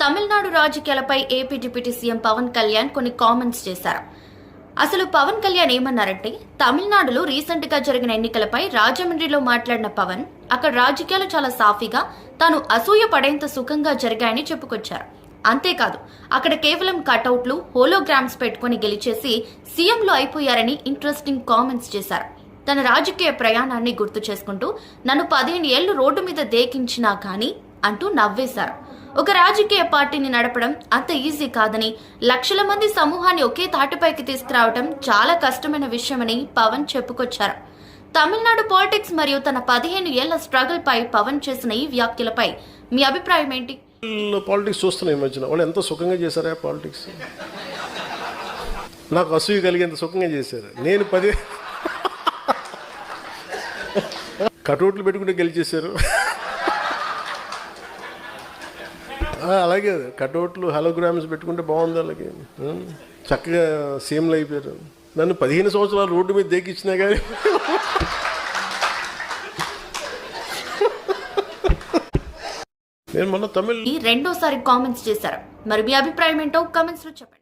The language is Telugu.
తమిళనాడు రాజకీయాలపై AP deputy CM Pawan Kalyan కొన్ని కామెంట్స్ చేశారు. అసలు పవన్ కళ్యాణ్ ఏమన్నారంటే, తమిళనాడులో రీసెంట్ గా జరిగిన ఎన్నికలపై రాజమండ్రిలో మాట్లాడిన పవన్ అక్కడ రాజకీయాలు చాలా సాఫీగా, తాను అసూయ పడేంత సుఖంగా జరిగాయని చెప్పుకొచ్చారు. అంతేకాదు, అక్కడ కేవలం కటౌట్లు, హోలోగ్రామ్స్ పెట్టుకుని గెలిచేసి సీఎంలు అయిపోయారని ఇంట్రెస్టింగ్ కామెంట్స్ చేశారు. తన రాజకీయ ప్రయాణాన్ని గుర్తు చేసుకుంటూ, నన్ను 15 ఏళ్లు రోడ్డు మీద దేకించినా కానీ అంటూ నవ్వేశారు. ఒక రాజకీయ పార్టీని నడపడం అంత ఈజీ కాదని, లక్షల మంది సమూహాన్ని ఒకే తాటిపైకి తీసుకురావడం చాలా కష్టమైన విషయమని పవన్ చెప్పుకొచ్చారు. తమిళనాడు పాలిటిక్స్ మరియు తన 15 ఏళ్ల స్ట్రగుల్ పై పవన్ చేసిన ఈ వ్యాఖ్యలపై మీ అభిప్రాయం ఏంటి? పాలిటిక్స్ చూస్తున్నాం ఈ మధ్యన. వాళ్ళు ఎంత సుఖంగా చేశారా పాలిటిక్స్? నాకు అసూయ కలిగేంత సుఖంగా చేశారు. నేను 10 కటౌట్లు పెట్టుకుంటే గెలిచేశారు. అలాగే కటౌట్లు, హలోగ్రామ్స్ పెట్టుకుంటే బాగుంది. అలాగే చక్కగా సీఎంలు అయిపోయారు. నన్ను 15 సంవత్సరాలు రోడ్డు మీద దేకిచ్చినా కానీ నేను మొన్న తమిళ్ రెండోసారి కామెంట్స్ చేశారు. మరి మీ అభిప్రాయం ఏంటో కామెంట్స్ లో చెప్పండి.